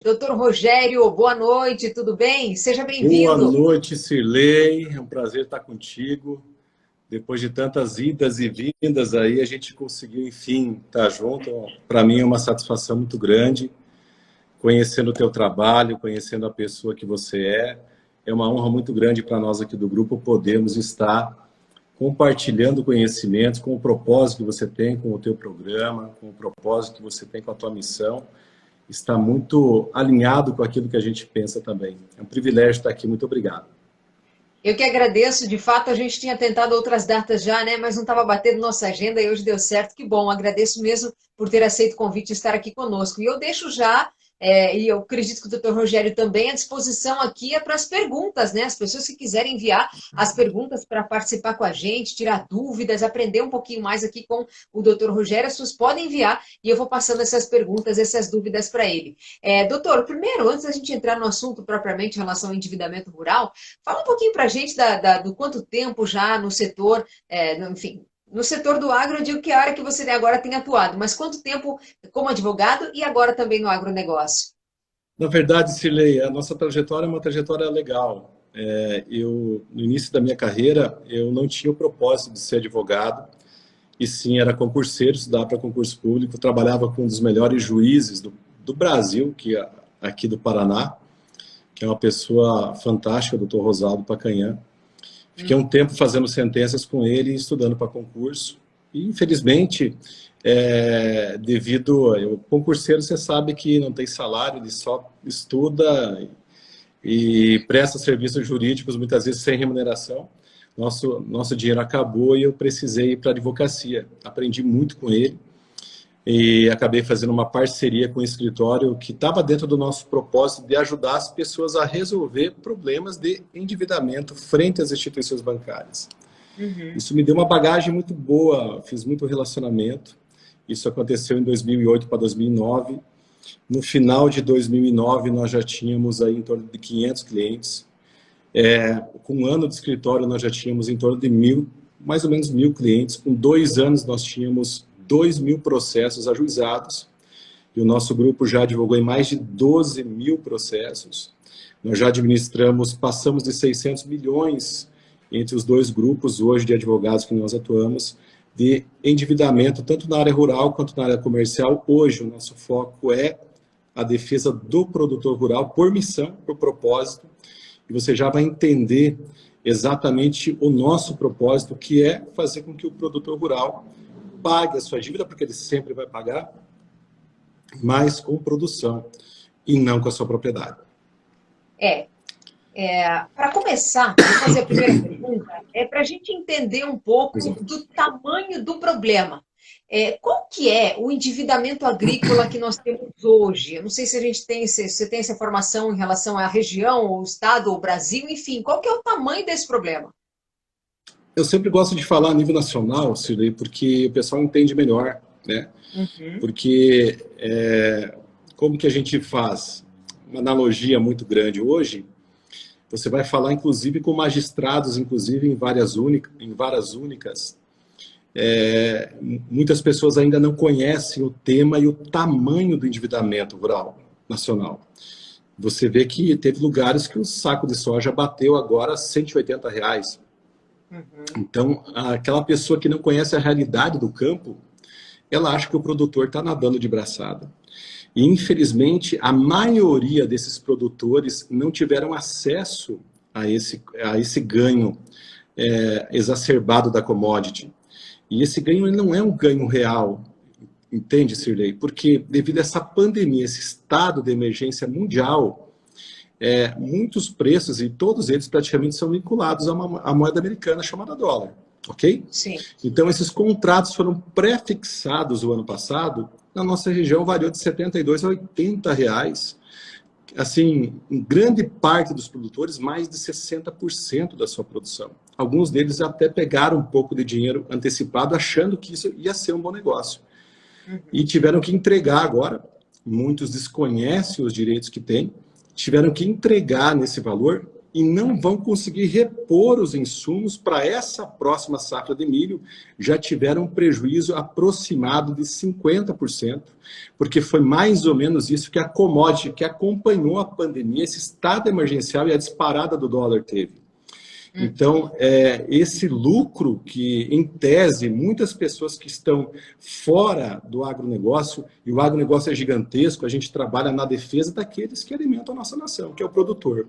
Doutor Rogério, boa noite, tudo bem? Seja Boa bem-vindo. noite, Cirlei. É um prazer estar contigo. Depois de tantas idas e vindas aí, a gente conseguiu, enfim, estar junto. Para mim é uma satisfação muito grande, conhecendo o teu trabalho, conhecendo a pessoa que você é. É uma honra muito grande para nós aqui do grupo podermos estar compartilhando conhecimentos com o propósito que você tem com o teu programa, com o propósito que você tem com a tua missão. Está muito alinhado com aquilo que a gente pensa também. É um privilégio estar aqui. Muito obrigado. Eu que agradeço, de fato, a gente tinha tentado outras datas já, né? Mas não estava batendo nossa agenda e hoje deu certo, que bom. Agradeço mesmo por ter aceito o convite e estar aqui conosco. E eu deixo já, e eu acredito que o doutor Rogério também, à disposição aqui é para as perguntas, né? As pessoas que quiserem enviar as perguntas para participar com a gente, tirar dúvidas, aprender um pouquinho mais aqui com o doutor Rogério, as pessoas podem enviar e eu vou passando essas perguntas, essas dúvidas para ele. Doutor, primeiro, antes da gente entrar no assunto propriamente em relação ao endividamento rural, fala um pouquinho para a gente do quanto tempo já no setor, enfim, no setor do agro, eu digo que é a área que você agora tem atuado, mas quanto tempo como advogado e agora também no agronegócio? Na verdade, Cirlei, a nossa trajetória é uma trajetória legal. No início da minha carreira, eu não tinha o propósito de ser advogado, e sim era concurseiro, estudava para concurso público, trabalhava com um dos melhores juízes do Brasil, aqui do Paraná, que é uma pessoa fantástica, o doutor Rosaldo Pacanhã. Fiquei um tempo fazendo sentenças com ele, estudando para concurso. E, infelizmente, o concurseiro, você sabe que não tem salário, ele só estuda e presta serviços jurídicos, muitas vezes sem remuneração. Nosso dinheiro acabou e eu precisei ir para a advocacia. Aprendi muito com ele e acabei fazendo uma parceria com o escritório que estava dentro do nosso propósito de ajudar as pessoas a resolver problemas de endividamento frente às instituições bancárias. Uhum. Isso me deu uma bagagem muito boa, fiz muito relacionamento. Isso aconteceu em 2008 para 2009. No final de 2009, nós já tínhamos aí em torno de 500 clientes. Com um ano de escritório, nós já tínhamos em torno de mais ou menos 1.000 clientes. Com 2 anos, nós tínhamos 2.000 processos ajuizados. E o nosso grupo já advogou em mais de 12.000 processos. Nós já administramos, passamos de 600 milhões entre os dois grupos hoje de advogados que nós atuamos, de endividamento, tanto na área rural quanto na área comercial. Hoje, o nosso foco é a defesa do produtor rural por missão, por propósito, e você já vai entender exatamente o nosso propósito, que é fazer com que o produtor rural pague a sua dívida, porque ele sempre vai pagar, mas com produção e não com a sua propriedade. É, para começar, vou fazer a primeira pergunta, para a gente entender um Pois pouco é. do tamanho do problema. Qual que é o endividamento agrícola que nós temos hoje? Eu não sei se a gente tem, se você tem essa informação em relação à região, ou estado, ou Brasil, enfim, qual que é o tamanho desse problema? Eu sempre gosto de falar a nível nacional, Cirlei, porque o pessoal entende melhor, né? Uhum. Porque como que a gente faz uma analogia muito grande hoje, você vai falar inclusive com magistrados, inclusive em várias únicas. Muitas pessoas ainda não conhecem o tema e o tamanho do endividamento rural nacional. Você vê que teve lugares que o saco de soja bateu agora R$ 180. Uhum. Então, aquela pessoa que não conhece a realidade do campo, ela acha que o produtor está nadando de braçada. E, infelizmente, a maioria desses produtores não tiveram acesso a esse ganho exacerbado da commodity. E esse ganho ele não é um ganho real, entende, Sirlei? Porque devido a essa pandemia, esse estado de emergência mundial, muitos preços, e todos eles praticamente são vinculados a uma moeda americana chamada dólar, ok? Sim. Então, esses contratos foram pré-fixados o ano passado. Na nossa região variou de R$ 72 a R$ 80. Assim, em grande parte dos produtores, mais de 60% da sua produção. Alguns deles até pegaram um pouco de dinheiro antecipado, achando que isso ia ser um bom negócio. E Uhum. tiveram que entregar agora, muitos desconhecem os direitos que têm, tiveram que entregar nesse valor e não vão conseguir repor os insumos para essa próxima safra de milho, já tiveram um prejuízo aproximado de 50%, porque foi mais ou menos isso que a commodity, que acompanhou a pandemia, esse estado emergencial e a disparada do dólar teve. Então, esse lucro que, em tese, muitas pessoas que estão fora do agronegócio, e o agronegócio é gigantesco, a gente trabalha na defesa daqueles que alimentam a nossa nação, que é o produtor.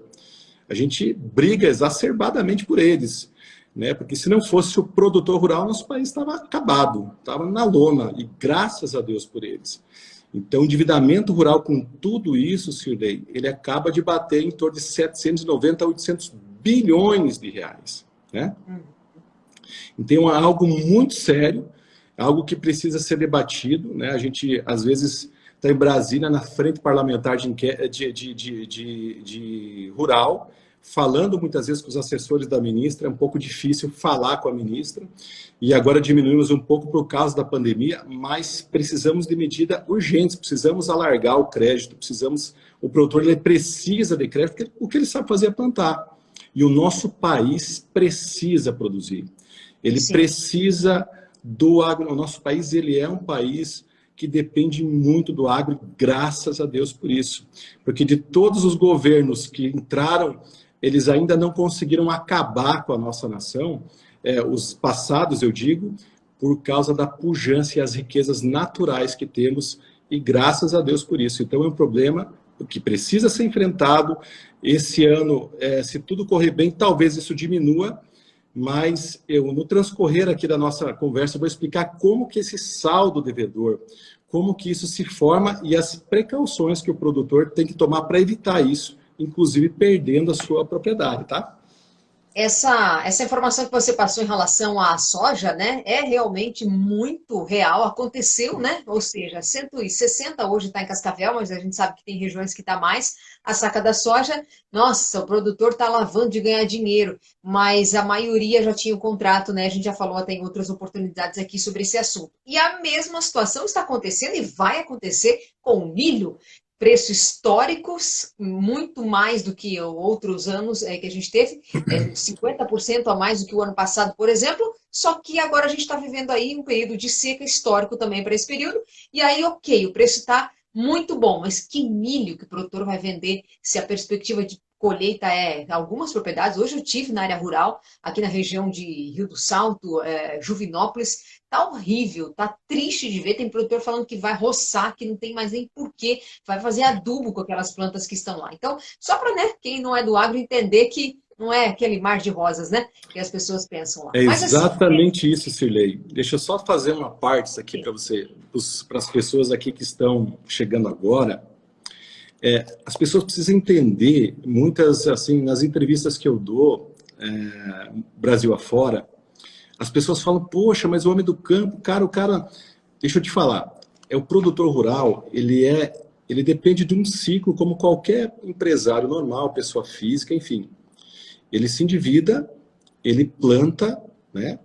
A gente briga exacerbadamente por eles, né? Porque se não fosse o produtor rural, nosso país estava acabado, estava na lona, e graças a Deus por eles. Então, o endividamento rural com tudo isso, Sirlei, ele acaba de bater em torno de 790 a 800 bilhões de reais, né? Então, é algo muito sério, algo que precisa ser debatido, né? A gente, às vezes, está em Brasília, na frente parlamentar de rural, falando muitas vezes com os assessores da ministra, é um pouco difícil falar com a ministra, e agora diminuímos um pouco por causa da pandemia, mas precisamos de medidas urgentes, precisamos alargar o crédito, o produtor ele precisa de crédito, porque o que ele sabe fazer é plantar, e o nosso país precisa produzir, ele Sim. precisa do agro, o nosso país ele é um país que depende muito do agro, graças a Deus por isso, porque de todos os governos que entraram, eles ainda não conseguiram acabar com a nossa nação, os passados, eu digo, por causa da pujança e as riquezas naturais que temos, e graças a Deus por isso. Então é um problema que precisa ser enfrentado. Esse ano, se tudo correr bem, talvez isso diminua, mas no transcorrer aqui da nossa conversa, eu vou explicar como que esse saldo devedor, como que isso se forma e as precauções que o produtor tem que tomar para evitar isso, inclusive perdendo a sua propriedade, tá? Essa informação que você passou em relação à soja, né, é realmente muito real, aconteceu, né? Ou seja, 160 hoje está em Cascavel, mas a gente sabe que tem regiões que está mais. A saca da soja, nossa, o produtor está lavando de ganhar dinheiro, mas a maioria já tinha o contrato, né? A gente já falou até em outras oportunidades aqui sobre esse assunto. E a mesma situação está acontecendo e vai acontecer com o milho. Preços históricos, muito mais do que outros anos que a gente teve, 50% a mais do que o ano passado, por exemplo, só que agora a gente está vivendo aí um período de seca histórico também para esse período, e aí, ok, o preço está muito bom, mas que milho que o produtor vai vender se a perspectiva de colheita algumas propriedades, hoje eu tive na área rural, aqui na região de Rio do Salto, Juvinópolis, tá horrível, tá triste de ver, tem produtor falando que vai roçar, que não tem mais nem porquê, vai fazer adubo com aquelas plantas que estão lá. Então, só para quem não é do agro entender que não é aquele mar de rosas, né, que as pessoas pensam lá. É exatamente isso, Sirlei. Deixa eu só fazer uma parte aqui para você, para as pessoas aqui que estão chegando agora. As pessoas precisam entender, muitas, assim, nas entrevistas que eu dou, Brasil afora, as pessoas falam, poxa, mas o homem do campo, o cara, deixa eu te falar, o produtor rural, ele depende de um ciclo como qualquer empresário normal, pessoa física, enfim. Ele se endivida, ele planta, né?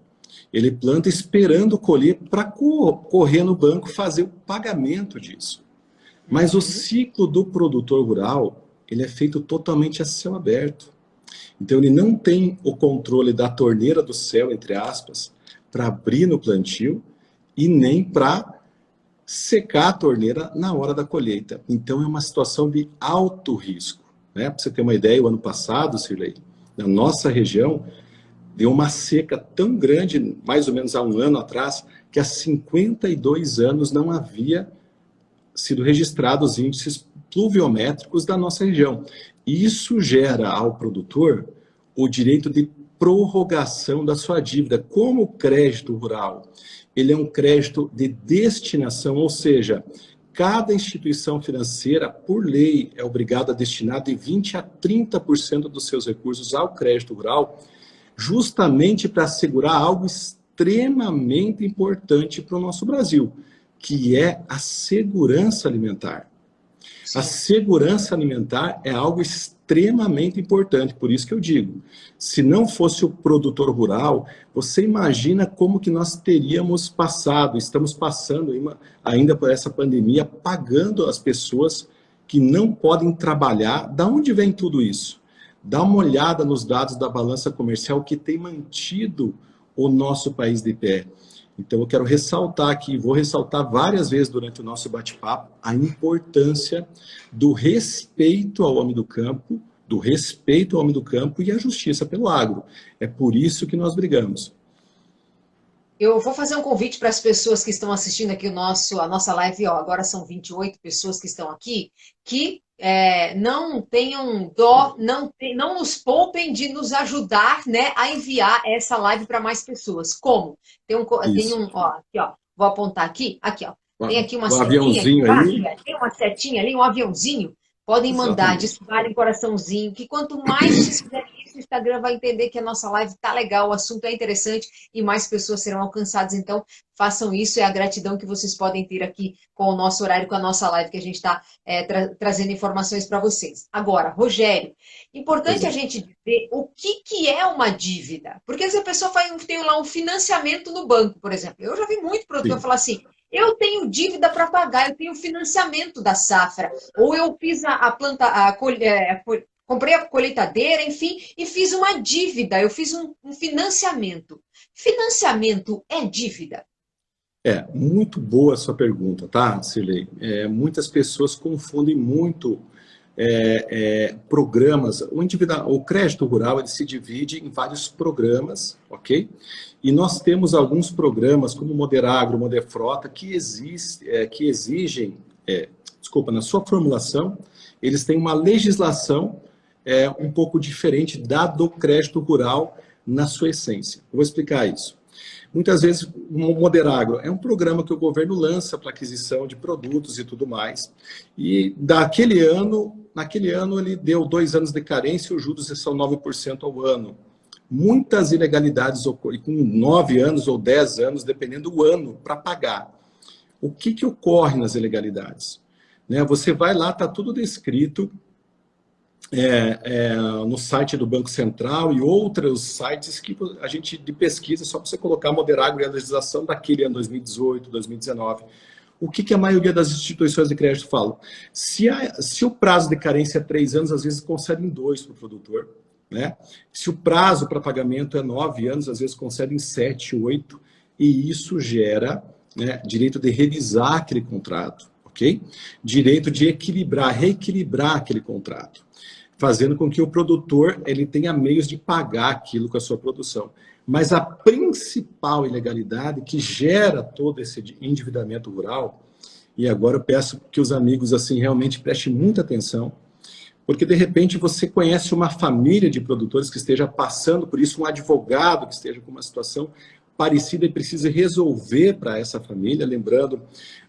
Ele planta esperando colher para correr no banco fazer o pagamento disso. Mas o ciclo do produtor rural, ele é feito totalmente a céu aberto. Então ele não tem o controle da torneira do céu, entre aspas, para abrir no plantio e nem para secar a torneira na hora da colheita. Então é uma situação de alto risco, né? Para você ter uma ideia, o ano passado, Sirlei, na nossa região, deu uma seca tão grande, mais ou menos há um ano atrás, que há 52 anos não havia sido registrados índices pluviométricos da nossa região. Isso gera ao produtor o direito de prorrogação da sua dívida. Como o crédito rural, ele é um crédito de destinação, ou seja, cada instituição financeira, por lei, é obrigada a destinar de 20% a 30% dos seus recursos ao crédito rural, justamente para assegurar algo extremamente importante para o nosso Brasil, que é a segurança alimentar. Sim. A segurança alimentar é algo extremamente importante, por isso que eu digo, se não fosse o produtor rural, você imagina como que nós teríamos passado, estamos passando ainda por essa pandemia, pagando as pessoas que não podem trabalhar. Da onde vem tudo isso? Dá uma olhada nos dados da balança comercial que tem mantido o nosso país de pé. Então, eu quero ressaltar aqui, vou ressaltar várias vezes durante o nosso bate-papo, a importância do respeito ao homem do campo, e a justiça pelo agro. É por isso que nós brigamos. Eu vou fazer um convite para as pessoas que estão assistindo aqui a nossa live, ó, agora são 28 pessoas que estão aqui, que não tenham dó, não nos poupem de nos ajudar, né, a enviar essa live para mais pessoas. Como? Ó, aqui, ó, vou apontar aqui, ó. Tem aqui uma setinha aqui embaixo, tem uma setinha ali, um aviãozinho. Podem mandar, disparem coraçãozinho, que quanto mais vocês fizerem isso, o Instagram vai entender que a nossa live tá legal, o assunto é interessante e mais pessoas serão alcançadas. Então, façam isso, é a gratidão que vocês podem ter aqui com o nosso horário, com a nossa live, que a gente está trazendo informações para vocês. Agora, Rogério, importante a gente dizer o que é uma dívida. Porque às vezes a pessoa tem lá um financiamento no banco, por exemplo. Eu já vi muito produtor falar assim, eu tenho dívida para pagar, eu tenho financiamento da safra, ou eu fiz comprei a colheitadeira, enfim, e fiz uma dívida, eu fiz um financiamento. Financiamento é dívida? Muito boa a sua pergunta, tá, Cirlei? Muitas pessoas confundem muito programas. O crédito rural ele se divide em vários programas, ok? E nós temos alguns programas, como o Moderagro, o Moderfrota, que exigem, na sua formulação, eles têm uma legislação um pouco diferente do crédito rural na sua essência. Eu vou explicar isso. Muitas vezes, o Moderagro é um programa que o governo lança para aquisição de produtos e tudo mais. E naquele ano ele deu 2 anos de carência e os juros são 9% ao ano. Muitas ilegalidades ocorrem com 9 anos ou 10 anos, dependendo do ano, para pagar. O que ocorre nas ilegalidades? Você vai lá, está tudo descrito no site do Banco Central e outros sites que a gente de pesquisa, só para você colocar Moderagro e a legislação daquele ano 2018, 2019. O que a maioria das instituições de crédito falam? Se o prazo de carência é 3 anos, às vezes concedem 2 para o produtor. Se o prazo para pagamento é 9 anos, às vezes concedem 7, 8, e isso gera direito de revisar aquele contrato, ok? Direito de reequilibrar aquele contrato, fazendo com que o produtor ele tenha meios de pagar aquilo com a sua produção. Mas a principal ilegalidade que gera todo esse endividamento rural, e agora eu peço que os amigos assim realmente prestem muita atenção, porque de repente você conhece uma família de produtores que esteja passando por isso, um advogado que esteja com uma situação parecida e precisa resolver para essa família. Lembrando,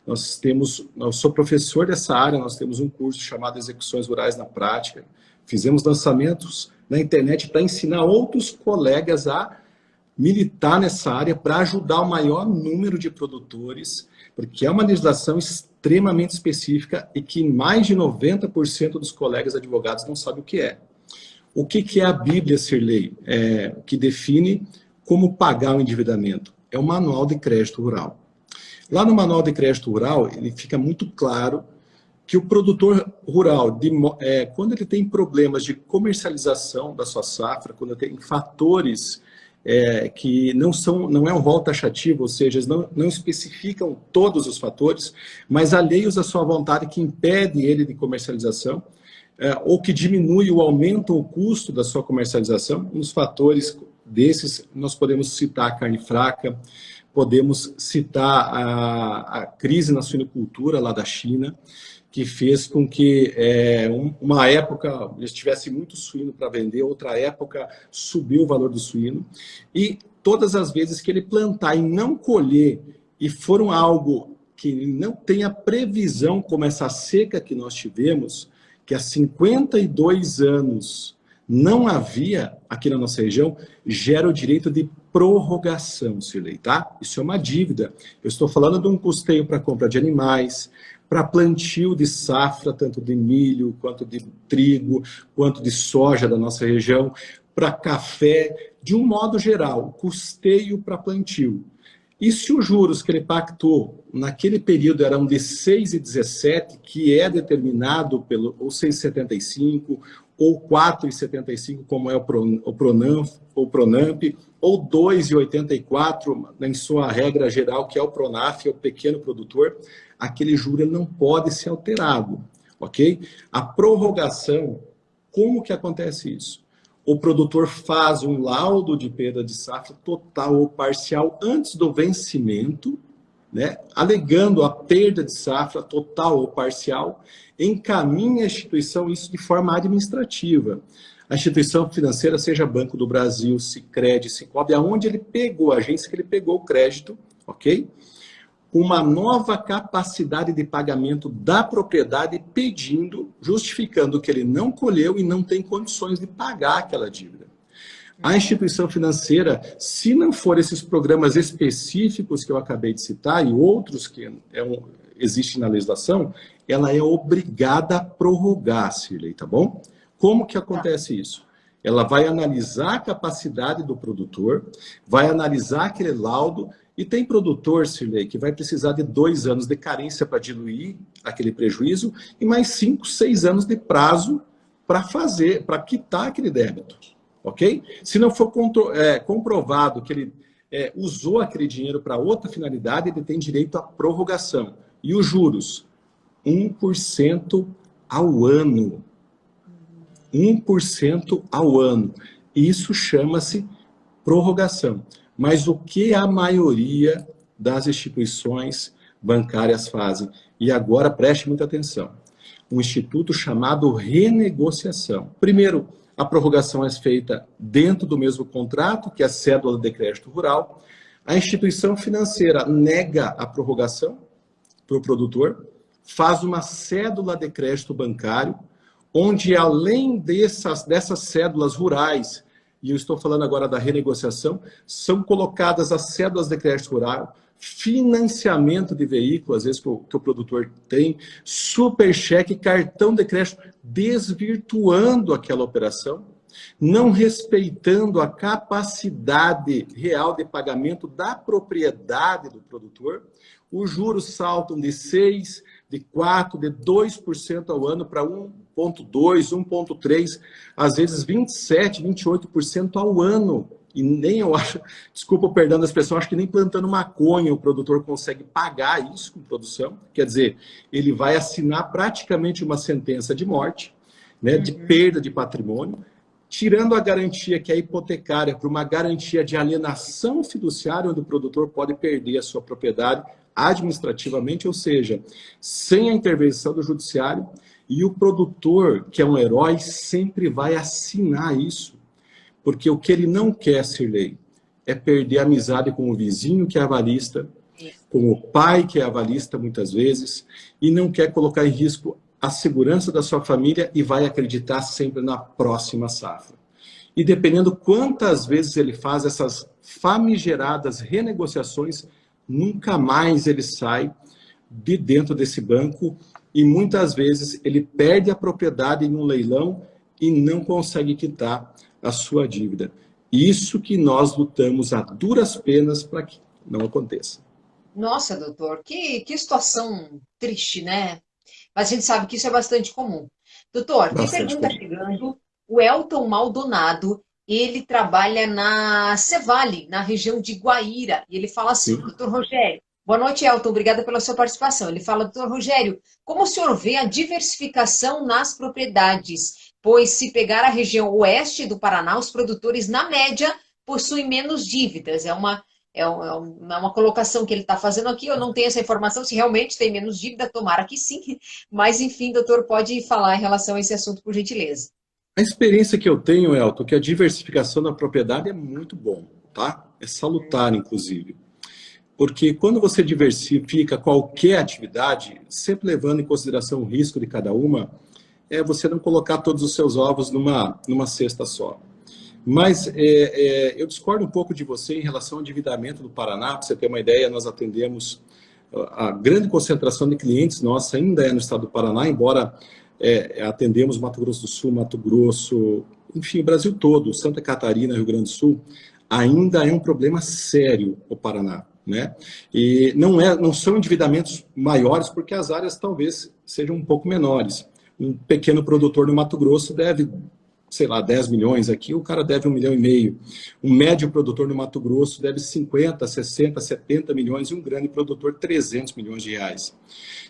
eu sou professor dessa área, nós temos um curso chamado Execuções Rurais na Prática. Fizemos lançamentos na internet para ensinar outros colegas a militar nessa área para ajudar o maior número de produtores, porque é uma legislação extremamente específica e que mais de 90% dos colegas advogados não sabem o que é. O que é a Bíblia, Cirlei? Que define como pagar o endividamento? É o Manual de Crédito Rural. Lá no Manual de Crédito Rural, ele fica muito claro que o produtor rural, quando ele tem problemas de comercialização da sua safra, quando tem fatores que não é um rol taxativo, ou seja, eles não especificam todos os fatores, mas alheios à sua vontade que impede ele de comercialização, ou que diminui ou aumenta o custo da sua comercialização. Uns fatores desses, nós podemos citar a carne fraca, podemos citar a crise na suinocultura lá da China, que fez com que uma época eles tivessem muito suíno para vender, outra época subiu o valor do suíno, e todas as vezes que ele plantar e não colher, e foram algo que não tem a previsão, como essa seca que nós tivemos, que há 52 anos não havia aqui na nossa região, gera o direito de prorrogação, Cirlei, tá? Isso é uma dívida. Eu estou falando de um custeio para compra de animais, para plantio de safra, tanto de milho, quanto de trigo, quanto de soja da nossa região, para café, de um modo geral, custeio para plantio. E se os juros que ele pactou naquele período eram de 6,17, que é determinado pelo ou 6,75 ou 4,75, como é o Pronamp, ou 2,84 em sua regra geral, que é o Pronaf, é o pequeno produtor, aquele juro ele não pode ser alterado, ok? A prorrogação, como que acontece isso? O produtor faz um laudo de perda de safra total ou parcial antes do vencimento, né, alegando a perda de safra total ou parcial, encaminha a instituição isso de forma administrativa. A instituição financeira, seja Banco do Brasil, Sicredi, Sicobi, aonde ele pegou, a agência que ele pegou o crédito, ok? Uma nova capacidade de pagamento da propriedade pedindo, justificando que ele não colheu e não tem condições de pagar aquela dívida. A instituição financeira, se não for esses programas específicos que eu acabei de citar e outros que existem na legislação, ela é obrigada a prorrogar, Cirlei, tá bom? Como que acontece isso? Ela vai analisar a capacidade do produtor, vai analisar aquele laudo. E tem produtor, Cirlei, que vai precisar de 2 anos de carência para diluir aquele prejuízo e mais 5, 6 anos de prazo para quitar aquele débito, ok? Se não for comprovado que ele usou aquele dinheiro para outra finalidade, ele tem direito à prorrogação. E os juros? 1% ao ano. 1% ao ano. Isso chama-se prorrogação. Mas o que a maioria das instituições bancárias fazem? E agora preste muita atenção. Um instituto chamado renegociação. Primeiro, a prorrogação é feita dentro do mesmo contrato, que é a cédula de crédito rural. A instituição financeira nega a prorrogação para o produtor, faz uma cédula de crédito bancário, onde além dessas cédulas rurais, e eu estou falando agora da renegociação, são colocadas as cédulas de crédito rural, financiamento de veículo, às vezes que o produtor tem, supercheque, cartão de crédito, desvirtuando aquela operação, não respeitando a capacidade real de pagamento da propriedade do produtor. Os juros saltam de 6%, de 4%, de 2% ao ano para 1,2%, 1,3%, às vezes 27%, 28% ao ano. E nem eu acho, desculpa o perdão da expressão, acho que nem plantando maconha o produtor consegue pagar isso com produção. Quer dizer, ele vai assinar praticamente uma sentença de morte, né, de perda de patrimônio, tirando a garantia que é hipotecária para uma garantia de alienação fiduciária, onde o produtor pode perder a sua propriedade administrativamente, ou seja, sem a intervenção do judiciário, e o produtor, que é um herói, sempre vai assinar isso, porque o que ele não quer, Cirlei, é perder a amizade com o vizinho que é avalista, com o pai que é avalista muitas vezes, e não quer colocar em risco a segurança da sua família e vai acreditar sempre na próxima safra. E dependendo quantas vezes ele faz essas famigeradas renegociações, nunca mais ele sai de dentro desse banco e muitas vezes ele perde a propriedade em um leilão e não consegue quitar a sua dívida. Isso que nós lutamos a duras penas para que não aconteça. Nossa, doutor, que situação triste, né? Mas a gente sabe que isso é bastante comum. Doutor, tem pergunta chegando. O Elton Maldonado, ele trabalha na Cevale, na região de Guaíra. E ele fala assim, doutor Rogério, boa noite, Elton, obrigada pela sua participação. Ele fala, doutor Rogério, como o senhor vê a diversificação nas propriedades? Pois se pegar a região oeste do Paraná, os produtores, na média, possuem menos dívidas. É uma colocação que ele está fazendo aqui, eu não tenho essa informação se realmente tem menos dívida, tomara que sim, mas enfim, doutor, pode falar em relação a esse assunto, por gentileza. A experiência que eu tenho, Elton, que a diversificação da propriedade é muito bom, tá? É salutar, inclusive. Porque quando você diversifica qualquer atividade, sempre levando em consideração o risco de cada uma, é você não colocar todos os seus ovos numa cesta só. Mas eu discordo um pouco de você em relação ao endividamento do Paraná. Para você ter uma ideia, nós atendemos a grande concentração de clientes nossa ainda é no estado do Paraná, embora atendemos Mato Grosso do Sul, Mato Grosso, enfim, o Brasil todo, Santa Catarina, Rio Grande do Sul, ainda é um problema sério o Paraná. né? E não são endividamentos maiores, porque as áreas talvez sejam um pouco menores. Um pequeno produtor no Mato Grosso deve, sei lá, 10 milhões aqui, o cara deve 1,5 milhão. Um médio produtor no Mato Grosso deve 50, 60, 70 milhões e um grande produtor 300 milhões de reais.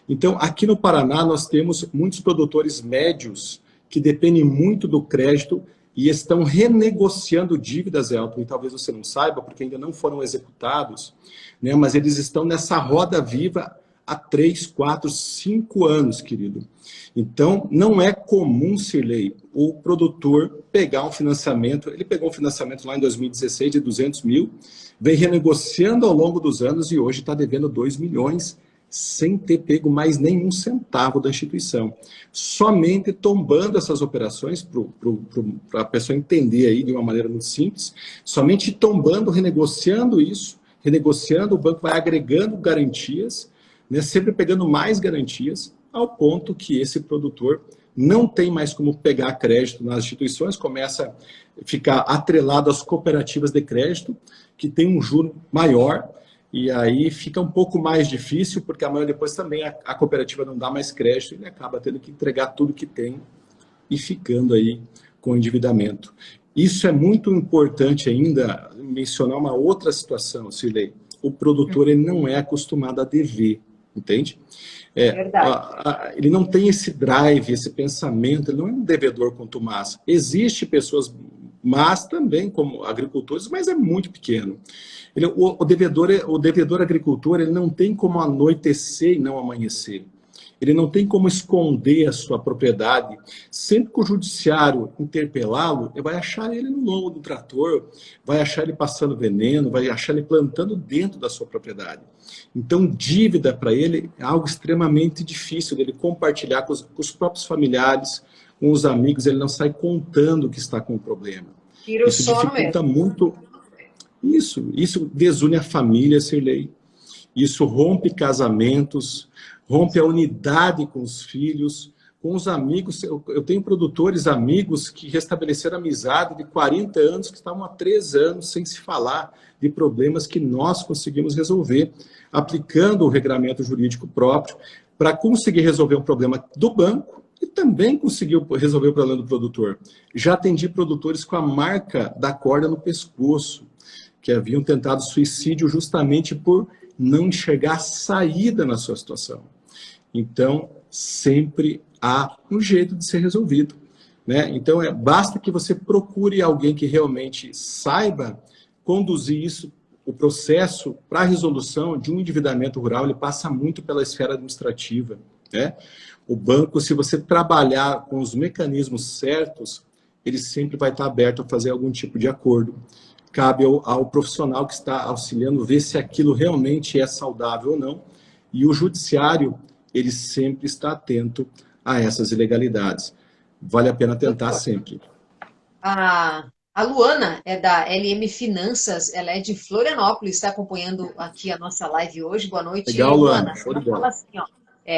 Então, aqui no Paraná, nós temos muitos produtores médios que dependem muito do crédito e estão renegociando dívidas, Elton, e talvez você não saiba, porque ainda não foram executados, né? Mas eles estão nessa roda viva há 3, 4, 5 anos, querido. Então, não é comum, Cirlei, o produtor pegar um financiamento, ele pegou um financiamento lá em 2016 de 200 mil, vem renegociando ao longo dos anos e hoje está devendo 2 milhões, sem ter pego mais nenhum centavo da instituição. Somente tombando essas operações, para a pessoa entender aí de uma maneira muito simples, somente tombando, renegociando isso, renegociando, o banco vai agregando garantias, né, sempre pegando mais garantias, ao ponto que esse produtor não tem mais como pegar crédito nas instituições, começa a ficar atrelado às cooperativas de crédito, que tem um juro maior, e aí fica um pouco mais difícil, porque amanhã depois também a cooperativa não dá mais crédito, e ele acaba tendo que entregar tudo que tem e ficando aí com endividamento. Isso é muito importante ainda, mencionar uma outra situação, Cirlei. O produtor ele não é acostumado a dever, entende? Ele não tem esse drive, esse pensamento, ele não é um devedor contumaz. Existem pessoas más também, como agricultores, mas é muito pequeno. O devedor agricultor, ele não tem como anoitecer e não amanhecer. Ele não tem como esconder a sua propriedade. Sempre que o judiciário interpelá-lo, ele vai achar ele no lombo do trator, vai achar ele passando veneno, vai achar ele plantando dentro da sua propriedade. Então, dívida para ele é algo extremamente difícil dele compartilhar com os próprios familiares, com os amigos, ele não sai contando que está com o problema. Isso dificulta muito. Isso desune a família, Cirlei. Isso rompe casamentos, rompe a unidade com os filhos, com os amigos. Eu tenho produtores, amigos, que restabeleceram amizade de 40 anos, que estavam há 3 anos sem se falar de problemas que nós conseguimos resolver, aplicando o regramento jurídico próprio, para conseguir resolver um problema do banco e também conseguiu resolver o problema do produtor. Já atendi produtores com a marca da corda no pescoço, que haviam tentado suicídio justamente por não enxergar saída na sua situação. Então, sempre há um jeito de ser resolvido, né? Então, basta que você procure alguém que realmente saiba conduzir isso, o processo para a resolução de um endividamento rural, ele passa muito pela esfera administrativa, né? O banco, se você trabalhar com os mecanismos certos, ele sempre vai estar aberto a fazer algum tipo de acordo. Cabe ao profissional que está auxiliando ver se aquilo realmente é saudável ou não. E o judiciário, ele sempre está atento a essas ilegalidades. Vale a pena tentar sempre. A Luana é da LM Finanças, ela é de Florianópolis, está acompanhando aqui a nossa live hoje. Boa noite, Legal, Luana. Ela fala assim, ó,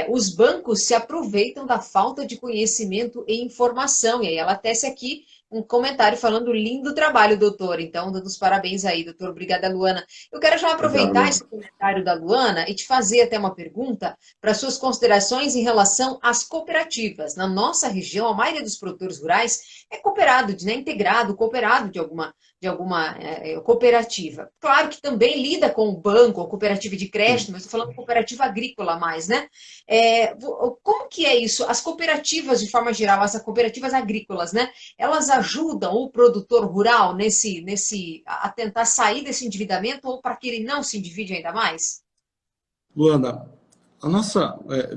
os bancos se aproveitam da falta de conhecimento e informação. E aí ela tece aqui um comentário falando lindo trabalho, doutor. Então, dando os parabéns aí, doutor. Obrigada, Luana. Eu quero já aproveitar esse comentário da Luana e te fazer até uma pergunta para suas considerações em relação às cooperativas. Na nossa região, a maioria dos produtores rurais é cooperado, né, integrado, cooperado de alguma cooperativa. Claro que também lida com o banco, ou cooperativa de crédito, mas estou falando cooperativa agrícola mais, né? Como que é isso? As cooperativas, de forma geral, as cooperativas agrícolas, né? Elas ajudam o produtor rural a tentar sair desse endividamento ou para que ele não se endivide ainda mais? Luana,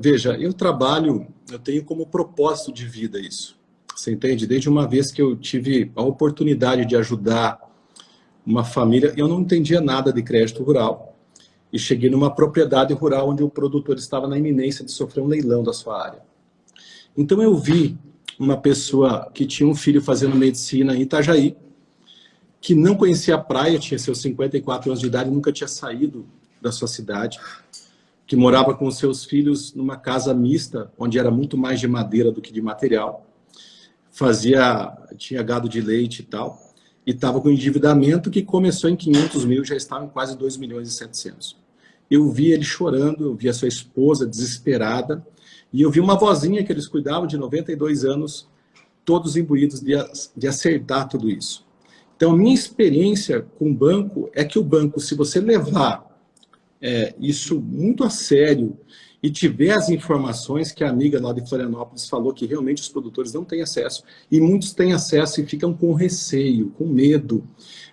veja, eu tenho como propósito de vida isso. Você entende? Desde uma vez que eu tive a oportunidade de ajudar uma família, eu não entendia nada de crédito rural. E cheguei numa propriedade rural onde o produtor estava na iminência de sofrer um leilão da sua área. Então eu vi uma pessoa que tinha um filho fazendo medicina em Itajaí, que não conhecia a praia, tinha seus 54 anos de idade, nunca tinha saído da sua cidade, que morava com seus filhos numa casa mista, onde era muito mais de madeira do que de material. Tinha gado de leite e tal. e estava com endividamento que começou em 500 mil, já estava em quase 2 milhões e 700. Eu vi ele chorando, eu vi a sua esposa desesperada, e eu vi uma vozinha que eles cuidavam de 92 anos, todos imbuídos de acertar tudo isso. Então, minha experiência com o banco é que o banco, se você levar isso muito a sério e tiver as informações que a amiga lá de Florianópolis falou que realmente os produtores não têm acesso, e muitos têm acesso e ficam com receio, com medo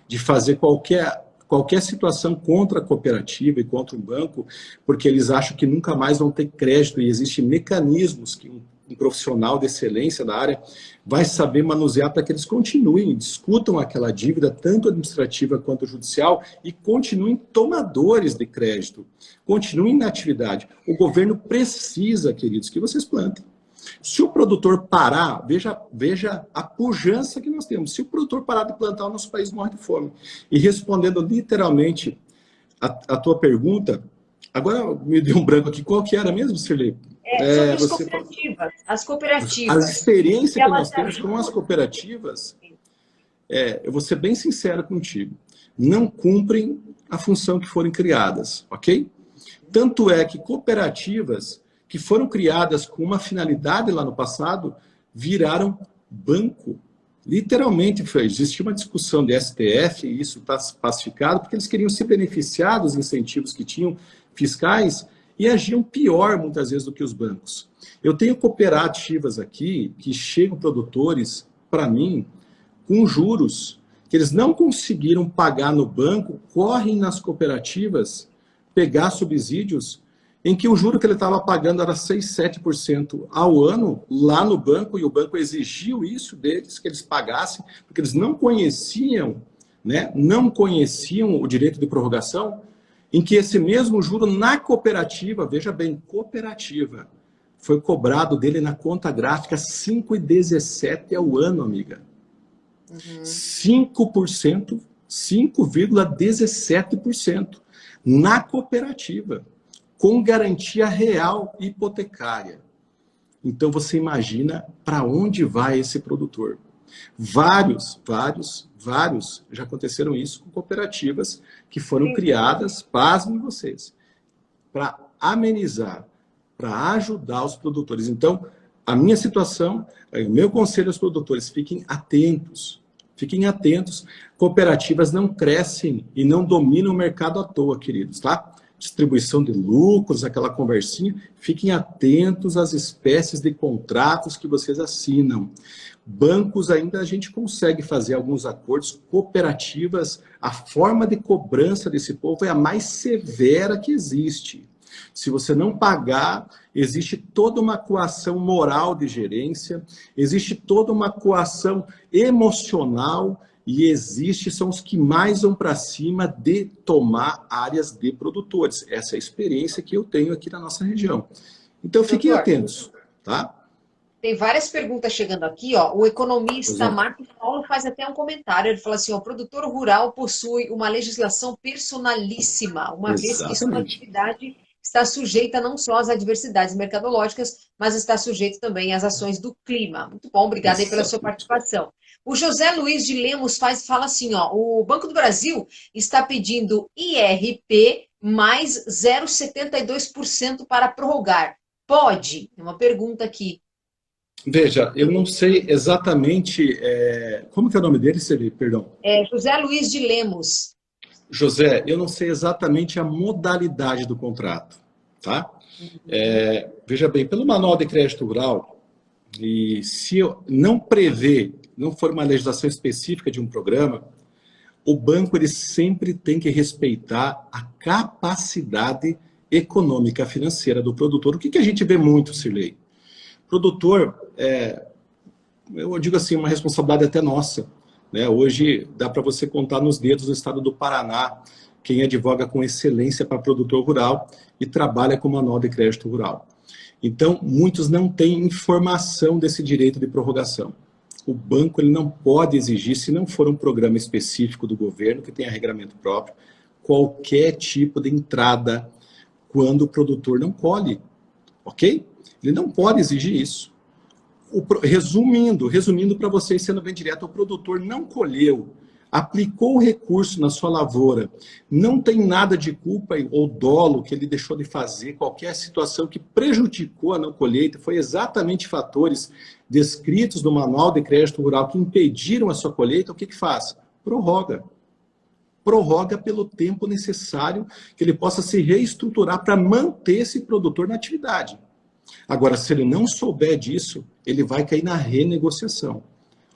de fazer qualquer situação contra a cooperativa e contra o banco, porque eles acham que nunca mais vão ter crédito, e existem mecanismos que um profissional de excelência da área vai saber manusear para que eles continuem, discutam aquela dívida, tanto administrativa quanto judicial, e continuem tomadores de crédito, continuem na atividade. O governo precisa, queridos, que vocês plantem. Se o produtor parar, veja a pujança que nós temos. Se o produtor parar de plantar, o nosso país morre de fome. E respondendo literalmente a tua pergunta, agora me deu um branco aqui, qual que era mesmo, Sirlei? Sobre as cooperativas. As cooperativas. As experiências que nós temos com as cooperativas, eu vou ser bem sincero contigo, não cumprem a função que foram criadas, ok? Tanto é que cooperativas que foram criadas com uma finalidade lá no passado, viraram banco. Literalmente, existia uma discussão de STF, e isso está pacificado, porque eles queriam se beneficiar dos incentivos que tinham fiscais, e agiam pior, muitas vezes, do que os bancos. Eu tenho cooperativas aqui que chegam produtores, para mim, com juros, que eles não conseguiram pagar no banco, correm nas cooperativas, pegar subsídios, em que o juro que ele estava pagando era 6%, 7% ao ano, lá no banco, e o banco exigiu isso deles, que eles pagassem, porque eles não conheciam, não conheciam o direito de prorrogação, em que esse mesmo juro na cooperativa, veja bem, cooperativa, foi cobrado dele na conta gráfica 5,17 ao ano, amiga. 5%, 5,17% na cooperativa, com garantia real hipotecária. Então você imagina para onde vai esse produtor. Vários já aconteceram isso com cooperativas que foram criadas, pasmem vocês, para amenizar, para ajudar os produtores. Então, a minha situação, o meu conselho aos produtores, fiquem atentos. Fiquem atentos. Cooperativas não crescem e não dominam o mercado à toa, queridos, tá? Distribuição de lucros, aquela conversinha, fiquem atentos às espécies de contratos que vocês assinam. Bancos ainda a gente consegue fazer alguns acordos, cooperativas, a forma de cobrança desse povo é a mais severa que existe. Se você não pagar, existe toda uma coação moral de gerência, existe toda uma coação emocional, e são os que mais vão para cima de tomar áreas de produtores. Essa é a experiência que eu tenho aqui na nossa região. Então, fiquem atentos, tá? Tem várias perguntas chegando aqui, ó. O economista Marcos Paulo faz até um comentário. Ele fala assim, ó, o produtor rural possui uma legislação personalíssima, uma vez que sua atividade está sujeita não só às adversidades mercadológicas, mas está sujeito também às ações do clima. Muito bom, obrigada aí pela sua participação. O José Luiz de Lemos fala assim, ó, o Banco do Brasil está pedindo IRP mais 0,72% para prorrogar. Pode? Tem uma pergunta aqui. Veja, eu não sei exatamente... como que é o nome dele, perdão? José Luiz de Lemos. José, eu não sei exatamente a modalidade do contrato, tá? Veja bem, pelo Manual de Crédito Rural, e se eu não prevê, não for uma legislação específica de um programa, o banco ele sempre tem que respeitar a capacidade econômica financeira do produtor. O que a gente vê muito, Sirlei? Produtor, eu digo assim, uma responsabilidade até nossa. Hoje dá para você contar nos dedos no estado do Paraná quem advoga com excelência para produtor rural e trabalha com manual de crédito rural. Então, muitos não têm informação desse direito de prorrogação. O banco ele não pode exigir, se não for um programa específico do governo, que tenha regramento próprio, qualquer tipo de entrada quando o produtor não colhe, ok? Ele não pode exigir isso. Resumindo para vocês, sendo bem direto, o produtor não colheu aplicou o recurso na sua lavoura, não tem nada de culpa ou dolo que ele deixou de fazer, qualquer situação que prejudicou a não colheita, foi exatamente fatores descritos no Manual de Crédito Rural que impediram a sua colheita, o que que faz? Prorroga. Prorroga pelo tempo necessário que ele possa se reestruturar para manter esse produtor na atividade. Agora, se ele não souber disso, ele vai cair na renegociação.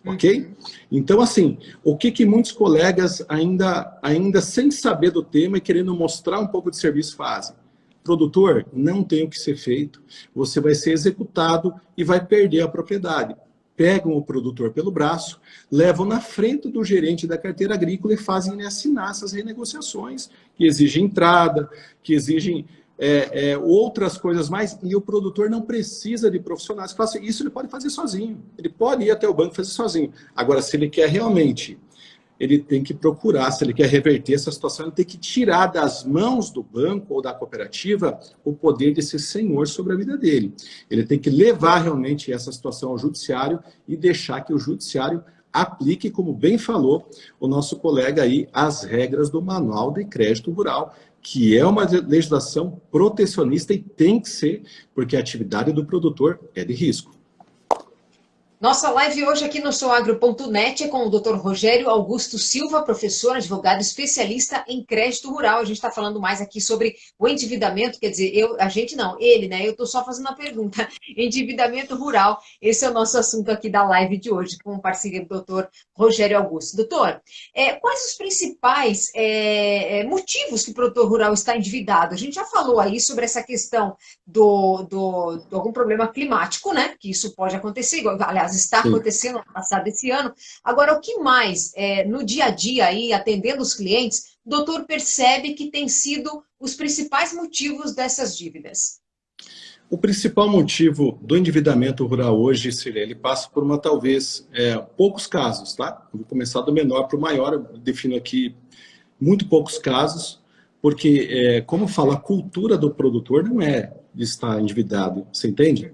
Ok? Então, assim, o que muitos colegas ainda sem saber do tema e querendo mostrar um pouco de serviço fazem? Produtor, não tem o que ser feito, você vai ser executado e vai perder a propriedade. Pegam o produtor pelo braço, levam na frente do gerente da carteira agrícola e fazem ele assinar essas renegociações, que exigem entrada, que exigem outras coisas mais, e o produtor não precisa de profissionais que façam isso, ele pode fazer sozinho. Ele pode ir até o banco e fazer sozinho. Agora, se ele quer realmente, ele tem que procurar, se ele quer reverter essa situação, ele tem que tirar das mãos do banco ou da cooperativa o poder de ser senhor sobre a vida dele. Ele tem que levar realmente essa situação ao judiciário e deixar que o judiciário aplique, como bem falou o nosso colega aí, as regras do Manual de Crédito Rural, que é uma legislação protecionista e tem que ser, porque a atividade do produtor é de risco. Nossa live hoje aqui no souagro.net é com o Dr. Rogério Augusto Silva, professor, advogado especialista em crédito rural. A gente está falando mais aqui sobre o endividamento, quer dizer, ele, né? Eu estou só fazendo a pergunta. Endividamento rural, esse é o nosso assunto aqui da live de hoje, com o parceiro do Dr. Rogério Augusto. Doutor, quais os principais motivos que o produtor rural está endividado? A gente já falou aí sobre essa questão de algum problema climático, né? Que isso pode acontecer, aliás, está acontecendo no passado desse ano. Agora, o que mais, no dia a dia, aí, atendendo os clientes, o doutor percebe que tem sido os principais motivos dessas dívidas? O principal motivo do endividamento rural hoje, Cília, ele passa por poucos casos, tá? Eu vou começar do menor para o maior, eu defino aqui muito poucos casos, porque, como eu falo, a cultura do produtor não é de estar endividado, você entende?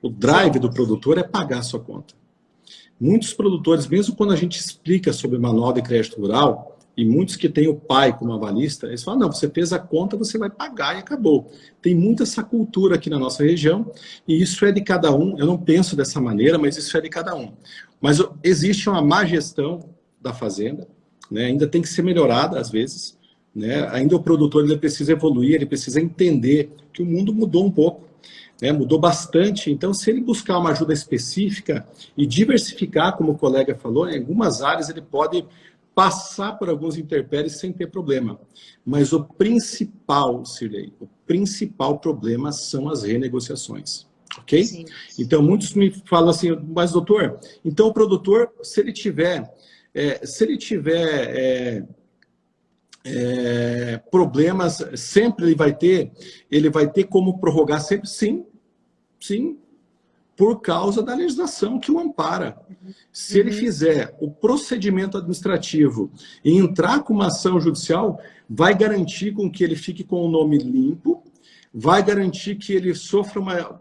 O drive do produtor é pagar a sua conta. Muitos produtores, mesmo quando a gente explica sobre o Manual de Crédito Rural, e muitos que têm o pai como avalista, eles falam, não, você fez a conta, você vai pagar e acabou. Tem muita essa cultura aqui na nossa região, e isso é de cada um, eu não penso dessa maneira, mas isso é de cada um. Mas existe uma má gestão da fazenda, né? Ainda tem que ser melhorada às vezes, né? Ainda o produtor ele precisa evoluir, ele precisa entender que o mundo mudou um pouco. Mudou bastante, então se ele buscar uma ajuda específica e diversificar, como o colega falou, em algumas áreas ele pode passar por alguns intempéries sem ter problema. Mas o principal, Cirlei, o principal problema são as renegociações, ok? Sim. Então muitos me falam assim, mas doutor, então o produtor, se ele tiver problemas, sempre ele vai ter como prorrogar sempre? Sim, por causa da legislação que o ampara. Se ele fizer o procedimento administrativo e entrar com uma ação judicial, vai garantir com que ele fique com o nome limpo, vai garantir que ele sofra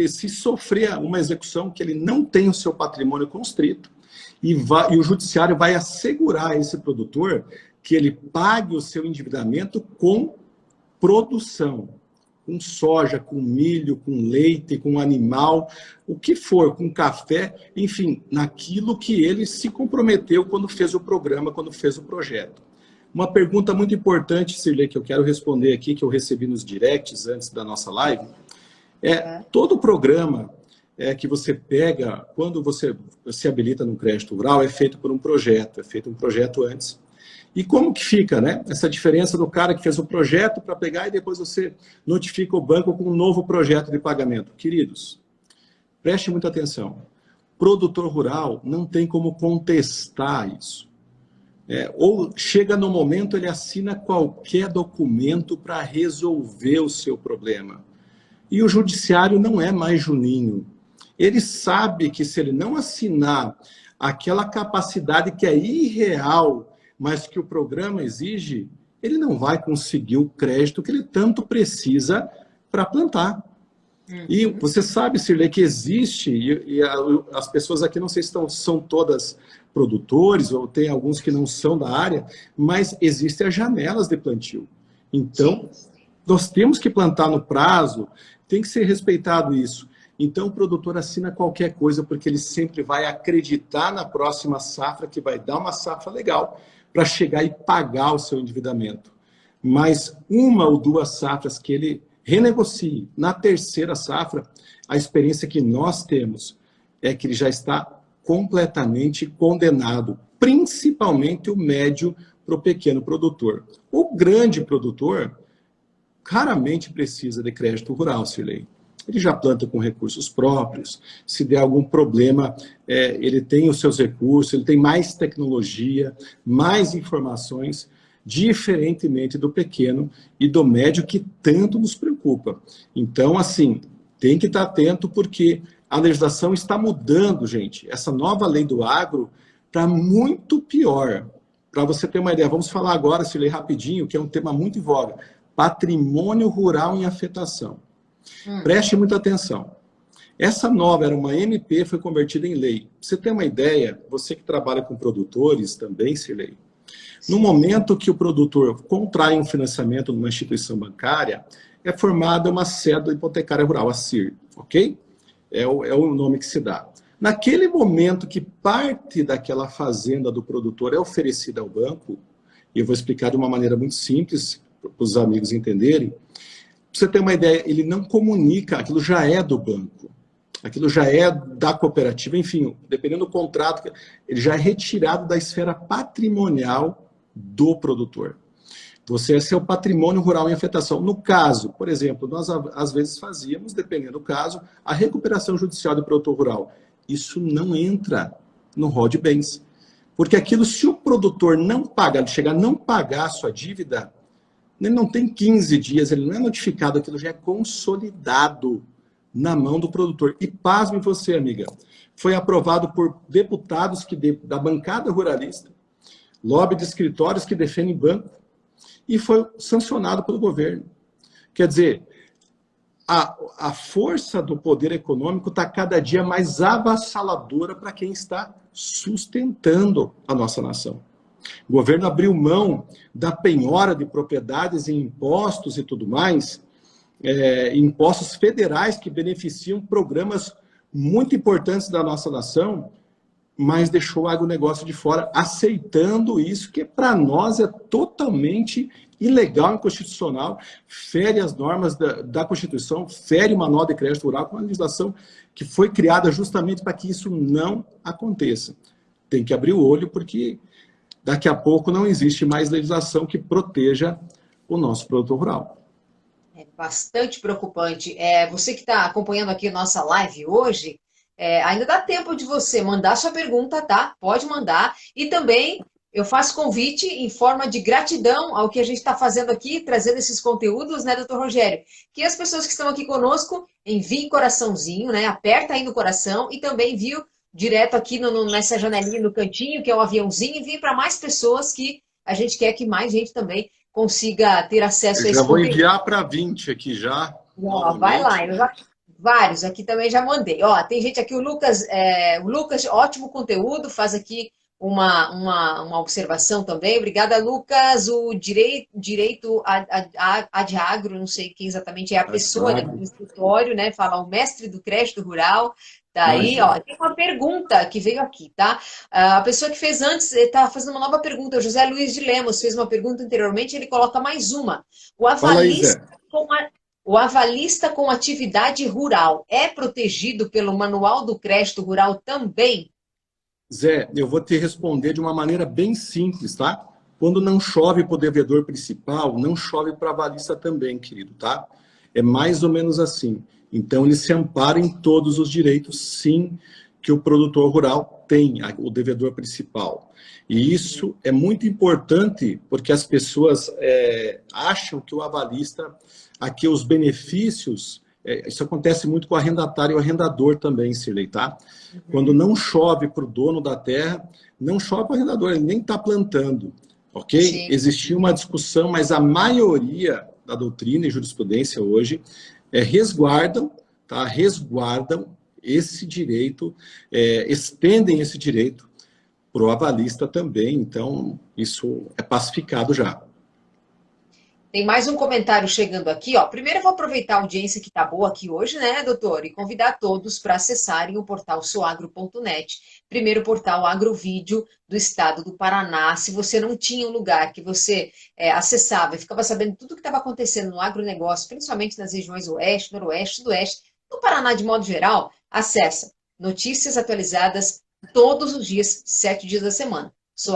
se sofrer uma execução, que ele não tenha o seu patrimônio constrito, e o judiciário vai assegurar a esse produtor que ele pague o seu endividamento com produção, com soja, com milho, com leite, com animal, o que for, com café, enfim, naquilo que ele se comprometeu quando fez o programa, quando fez o projeto. Uma pergunta muito importante, Cirlei, que eu quero responder aqui, que eu recebi nos directs antes da nossa live, todo programa que você pega, quando você se habilita no crédito rural, é feito por um projeto, é feito um projeto antes. E como que fica, né? Essa diferença do cara que fez o projeto para pegar e depois você notifica o banco com um novo projeto de pagamento. Queridos, preste muita atenção. Produtor rural não tem como contestar isso. Ou chega no momento, ele assina qualquer documento para resolver o seu problema. E o judiciário não é mais Juninho. Ele sabe que se ele não assinar aquela capacidade que é irreal, mas que o programa exige, ele não vai conseguir o crédito que ele tanto precisa para plantar. E você sabe, Cirlei, que existe, as pessoas aqui, não sei se são todas produtores, ou tem alguns que não são da área, mas existem as janelas de plantio. Então, nós temos que plantar no prazo, tem que ser respeitado isso. Então, o produtor assina qualquer coisa, porque ele sempre vai acreditar na próxima safra, que vai dar uma safra legal, para chegar e pagar o seu endividamento. Mas uma ou duas safras que ele renegocie. Na terceira safra, a experiência que nós temos é que ele já está completamente condenado, principalmente o médio para o pequeno produtor. O grande produtor raramente precisa de crédito rural, Cirlei. Ele já planta com recursos próprios, se der algum problema, ele tem os seus recursos, ele tem mais tecnologia, mais informações, diferentemente do pequeno e do médio, que tanto nos preocupa. Então, assim, tem que estar atento, porque a legislação está mudando, gente. Essa nova lei do agro está muito pior. Para você ter uma ideia, vamos falar agora, Cirlei, rapidinho, que é um tema muito em voga. Patrimônio rural em afetação. Preste muita atenção. Essa nova era uma MP, foi convertida em lei. Pra você ter uma ideia, você que trabalha com produtores também, Cirlei, no momento que o produtor contrai um financiamento numa instituição bancária, é formada uma cédula hipotecária rural, a CIR, ok? É o nome que se dá. Naquele momento que parte daquela fazenda do produtor é oferecida ao banco, e eu vou explicar de uma maneira muito simples, para os amigos entenderem, para você ter uma ideia, ele não comunica, aquilo já é do banco, aquilo já é da cooperativa, enfim, dependendo do contrato, ele já é retirado da esfera patrimonial do produtor. Você é seu patrimônio rural em afetação. No caso, por exemplo, nós às vezes fazíamos, dependendo do caso, a recuperação judicial do produtor rural. Isso não entra no rol de bens. Porque aquilo, se o produtor não pagar, chegar a não pagar a sua dívida, ele não tem 15 dias, ele não é notificado, aquilo já é consolidado na mão do produtor. E pasme você, amiga, foi aprovado por deputados da bancada ruralista, lobby de escritórios que defendem banco, e foi sancionado pelo governo. Quer dizer, a força do poder econômico está cada dia mais avassaladora para quem está sustentando a nossa nação. O governo abriu mão da penhora de propriedades em impostos e tudo mais, impostos federais que beneficiam programas muito importantes da nossa nação, mas deixou o agronegócio de fora, aceitando isso, que para nós é totalmente ilegal e inconstitucional, fere as normas da Constituição, fere o Manual de Crédito Rural, com uma legislação que foi criada justamente para que isso não aconteça. Tem que abrir o olho, porque daqui a pouco não existe mais legislação que proteja o nosso produtor rural. É bastante preocupante. Você que está acompanhando aqui a nossa live hoje, ainda dá tempo de você mandar sua pergunta, tá? Pode mandar. E também eu faço convite em forma de gratidão ao que a gente está fazendo aqui, trazendo esses conteúdos, né, doutor Rogério? Que as pessoas que estão aqui conosco enviem coraçãozinho, né? Aperta aí no coração e também envie direto aqui nessa janelinha no cantinho, que é um aviãozinho, e envie para mais pessoas, que a gente quer que mais gente também consiga ter acesso a esse conteúdo. Já vou conteúdo. enviar para 20 aqui já. Vai lá, vários aqui também já mandei. Tem gente aqui, o Lucas, ótimo conteúdo, faz aqui uma observação também. Obrigada, Lucas. O direito ad agro, não sei quem exatamente é a pessoa do escritório, né? Fala o mestre do crédito rural. Daí, tem uma pergunta que veio aqui, tá? A pessoa que fez antes está fazendo uma nova pergunta. O José Luiz de Lemos fez uma pergunta anteriormente, ele coloca mais uma. O avalista com atividade rural é protegido pelo Manual do Crédito Rural também? Zé, eu vou te responder de uma maneira bem simples, tá? Quando não chove para o devedor principal, não chove para a avalista também, querido, tá? É mais ou menos assim. Então, ele se ampara em todos os direitos, sim, que o produtor rural tem, o devedor principal. E isso é muito importante, porque as pessoas acham que o avalista, aqui os benefícios, isso acontece muito com o arrendatário e o arrendador também, Cirlei, tá? Quando não chove para o dono da terra, não chove para o arrendador, ele nem está plantando, ok? Sim. Existia uma discussão, mas a maioria da doutrina e jurisprudência hoje resguardam, tá? Resguardam esse direito, estendem esse direito para o avalista também, então isso é pacificado já. Tem mais um comentário chegando aqui, ó. Primeiro eu vou aproveitar a audiência que está boa aqui hoje, né, doutor? E convidar todos para acessarem o portal soagro.net, primeiro portal agrovídeo do estado do Paraná. Se você não tinha um lugar que você acessava e ficava sabendo tudo o que estava acontecendo no agronegócio, principalmente nas regiões oeste, noroeste, sudoeste, no Paraná de modo geral, acessa notícias atualizadas todos os dias, 7 dias da semana.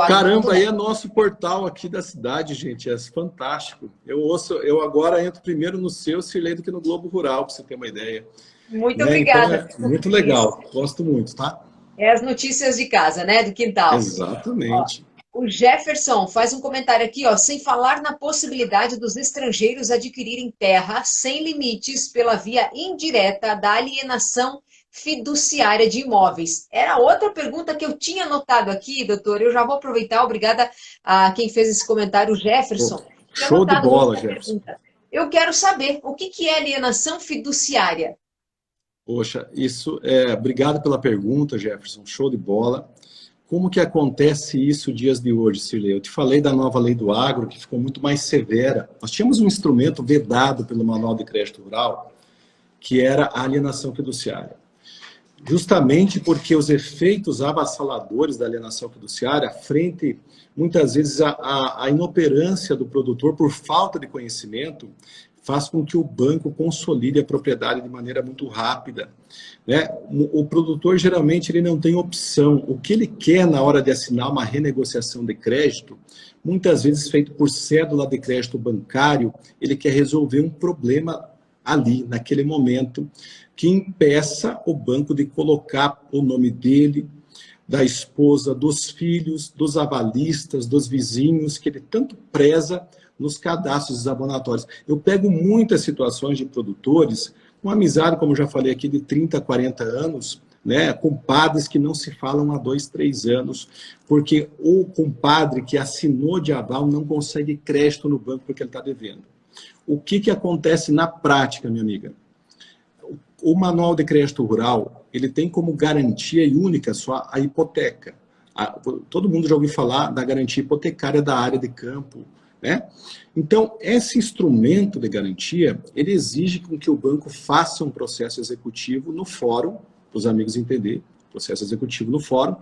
Caramba, aí é nosso portal aqui da cidade, gente, é fantástico. Eu agora entro primeiro no seu, Cirlei, do que no Globo Rural, para você ter uma ideia. Muito Né? obrigada. Então, muito legal, gosto muito, tá? É as notícias de casa, né, do quintal. Exatamente. Ó, o Jefferson faz um comentário aqui, ó, sem falar na possibilidade dos estrangeiros adquirirem terra sem limites pela via indireta da alienação fiduciária de imóveis. Era outra pergunta que eu tinha anotado aqui, doutor. Eu já vou aproveitar, obrigada a quem fez esse comentário, o Jefferson. Show de bola, Jefferson. Eu quero saber o que é alienação fiduciária. Poxa, obrigado pela pergunta, Jefferson. Show de bola. Como que acontece isso dias de hoje, Cirlei? Eu te falei da nova lei do agro, que ficou muito mais severa. Nós tínhamos um instrumento vedado pelo Manual de Crédito Rural, que era a alienação fiduciária. Justamente porque os efeitos avassaladores da alienação fiduciária, frente, muitas vezes, à inoperância do produtor por falta de conhecimento, faz com que o banco consolide a propriedade de maneira muito rápida. Né? O produtor, geralmente, ele não tem opção. O que ele quer na hora de assinar uma renegociação de crédito, muitas vezes feito por cédula de crédito bancário, ele quer resolver um problema ali, naquele momento, que impeça o banco de colocar o nome dele, da esposa, dos filhos, dos avalistas, dos vizinhos, que ele tanto preza nos cadastros desabonatórios. Eu pego muitas situações de produtores, com amizade, como já falei aqui, de 30, 40 anos, né, compadres que não se falam há 2, 3 anos, porque o compadre que assinou de aval não consegue crédito no banco porque ele está devendo. O que acontece na prática, minha amiga? O Manual de Crédito Rural, ele tem como garantia e única só a hipoteca. Todo mundo já ouviu falar da garantia hipotecária da área de campo, né? Então, esse instrumento de garantia, ele exige com que o banco faça um processo executivo no fórum, para os amigos entenderem, processo executivo no fórum,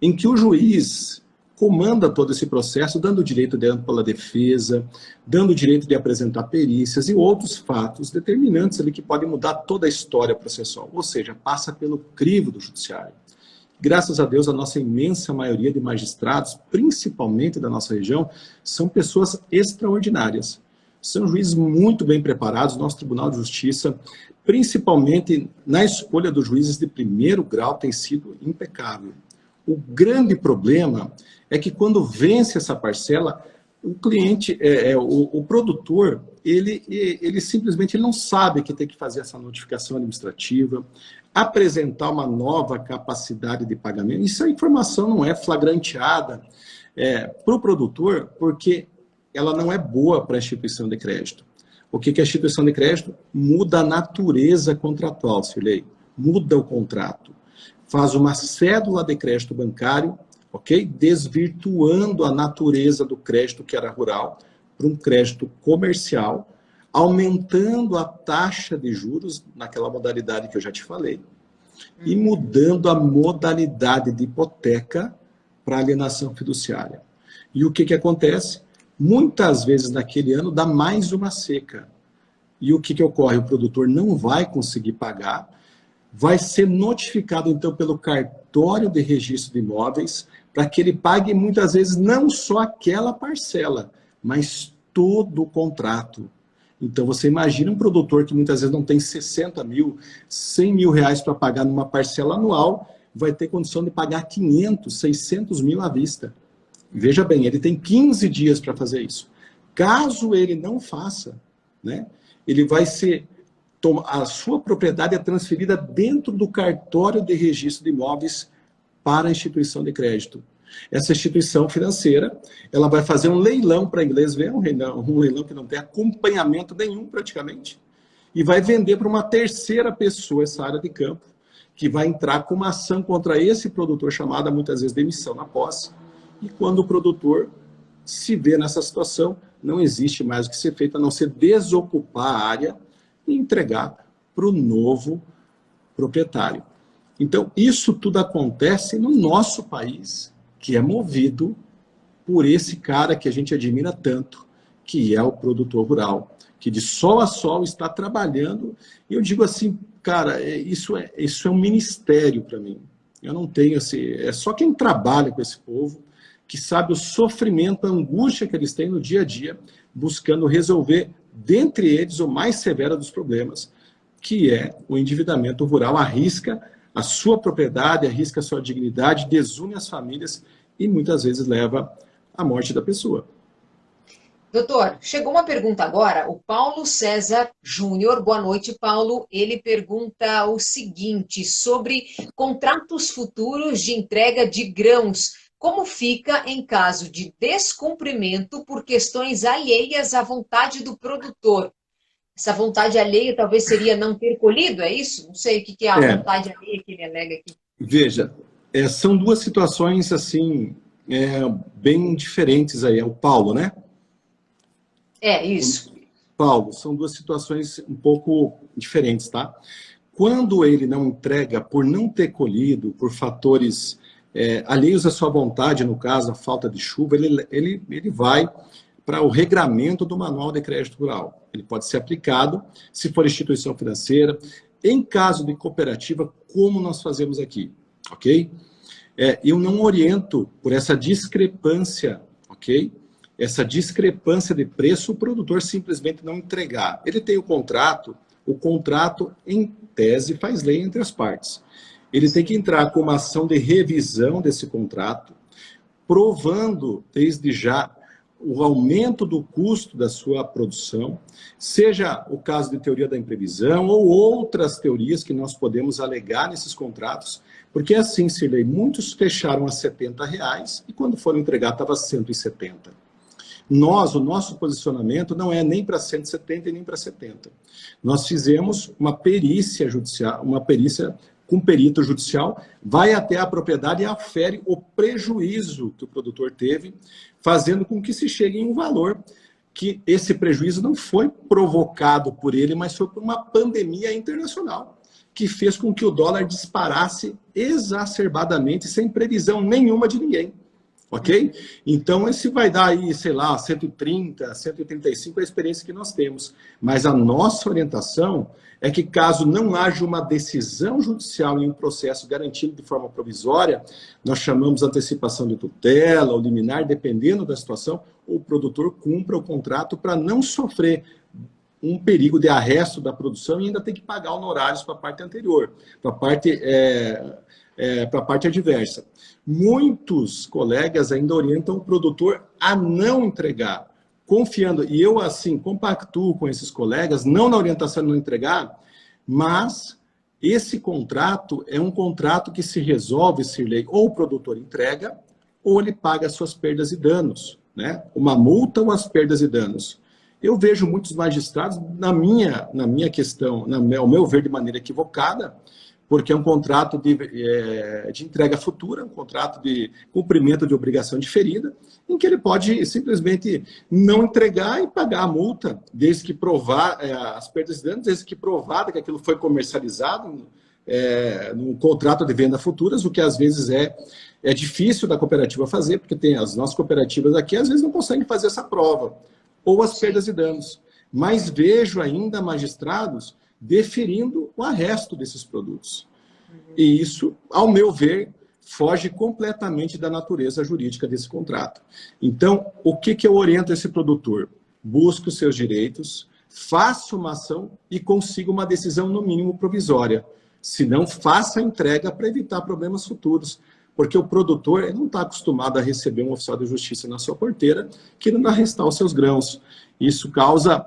em que o juiz comanda todo esse processo, dando o direito de ampla defesa, dando o direito de apresentar perícias e outros fatos determinantes ali que podem mudar toda a história processual, ou seja, passa pelo crivo do judiciário. Graças a Deus, a nossa imensa maioria de magistrados, principalmente da nossa região, são pessoas extraordinárias. São juízes muito bem preparados, nosso Tribunal de Justiça, principalmente na escolha dos juízes de primeiro grau, tem sido impecável. O grande problema é que quando vence essa parcela, o cliente, o produtor, ele simplesmente não sabe que tem que fazer essa notificação administrativa, apresentar uma nova capacidade de pagamento. Isso a informação não é flagranteada para o produtor, porque ela não é boa para a instituição de crédito. O que é a instituição de crédito? Muda a natureza contratual, Cirlei. Muda o contrato. Faz uma cédula de crédito bancário, ok? Desvirtuando a natureza do crédito que era rural para um crédito comercial, aumentando a taxa de juros naquela modalidade que eu já te falei, e mudando a modalidade de hipoteca para alienação fiduciária. E o que acontece? Muitas vezes naquele ano dá mais uma seca. E o que ocorre? O produtor não vai conseguir pagar, vai ser notificado então pelo cartório de registro de imóveis para que ele pague muitas vezes não só aquela parcela, mas todo o contrato. Então você imagina um produtor que muitas vezes não tem 60 mil, 100 mil reais para pagar numa parcela anual, vai ter condição de pagar 500, 600 mil à vista. Veja bem, ele tem 15 dias para fazer isso. Caso ele não faça, né, ele vai ser... A sua propriedade é transferida dentro do cartório de registro de imóveis para a instituição de crédito. Essa instituição financeira, ela vai fazer um leilão, para inglês ver, um leilão que não tem acompanhamento nenhum praticamente. e vai vender para uma terceira pessoa essa área de campo, que vai entrar com uma ação contra esse produtor, chamada muitas vezes demissão na posse. E quando o produtor se vê nessa situação, não existe mais o que ser feito a não ser desocupar a área e entregar para o novo proprietário. Então, isso tudo acontece no nosso país, que é movido por esse cara que a gente admira tanto, que é o produtor rural, que de sol a sol está trabalhando. E eu digo assim, cara, isso é um ministério para mim. Eu não tenho assim, é só quem trabalha com esse povo que sabe o sofrimento, a angústia que eles têm no dia a dia, buscando resolver, dentre eles, o mais severo dos problemas, que é o endividamento rural. Arrisca a sua propriedade, arrisca a sua dignidade, desune as famílias e muitas vezes leva à morte da pessoa. Doutor, chegou uma pergunta agora, o Paulo César Júnior. Boa noite, Paulo. Ele pergunta o seguinte, sobre contratos futuros de entrega de grãos. Como fica em caso de descumprimento por questões alheias à vontade do produtor? Essa vontade alheia talvez seria não ter colhido, é isso? Não sei o que é a vontade alheia que ele alega aqui. Veja, são duas situações assim, bem diferentes aí. É o Paulo, né? É, isso. Paulo, são duas situações um pouco diferentes, tá? Quando ele não entrega por não ter colhido, por fatores alheios à sua vontade, no caso, a falta de chuva, ele vai para o regramento do Manual de Crédito Rural. Ele pode ser aplicado se for instituição financeira. Em caso de cooperativa, como nós fazemos aqui, ok? Eu não oriento por essa discrepância, ok? Essa discrepância de preço, o produtor simplesmente não entregar. Ele tem o contrato, em tese, faz lei entre as partes. Ele tem que entrar com uma ação de revisão desse contrato, provando, desde já, o aumento do custo da sua produção, seja o caso de teoria da imprevisão ou outras teorias que nós podemos alegar nesses contratos, porque assim, Cirlei, muitos fecharam a R$70 e quando foram entregar estava 170. O nosso posicionamento não é nem para 170 e nem para 70. Nós fizemos uma perícia judicial, uma perícia com perito judicial, vai até a propriedade e afere o prejuízo que o produtor teve, fazendo com que se chegue em um valor que esse prejuízo não foi provocado por ele, mas foi por uma pandemia internacional, que fez com que o dólar disparasse exacerbadamente, sem previsão nenhuma de ninguém. Ok? Então, esse vai dar aí, sei lá, 130, 135 é a experiência que nós temos. Mas a nossa orientação é que, caso não haja uma decisão judicial em um processo garantido de forma provisória, nós chamamos antecipação de tutela ou liminar, dependendo da situação, o produtor cumpra o contrato para não sofrer um perigo de arresto da produção e ainda ter que pagar honorários para a parte anterior, para a parte adversa. Muitos colegas ainda orientam o produtor a não entregar, confiando, e eu assim compactuo com esses colegas, não na orientação de não entregar, mas esse contrato é um contrato que se resolve, Cirlei, ou o produtor entrega, ou ele paga as suas perdas e danos, né? Uma multa ou as perdas e danos. Eu vejo muitos magistrados, na minha questão, ao meu ver de maneira equivocada, porque é um contrato de entrega futura, um contrato de cumprimento de obrigação diferida, em que ele pode simplesmente não entregar e pagar a multa, desde que provar as perdas e danos, desde que provada que aquilo foi comercializado no contrato de venda futuras, o que às vezes é difícil da cooperativa fazer, porque tem as nossas cooperativas aqui, às vezes não conseguem fazer essa prova, ou as perdas e danos. Mas vejo ainda magistrados deferindo o arresto desses produtos. E isso, ao meu ver, foge completamente da natureza jurídica desse contrato. Então, o que eu oriento esse produtor? Busque os seus direitos, faça uma ação e consiga uma decisão, no mínimo, provisória. Se não, faça a entrega para evitar problemas futuros. Porque o produtor não está acostumado a receber um oficial de justiça na sua porteira querendo arrestar os seus grãos. Isso causa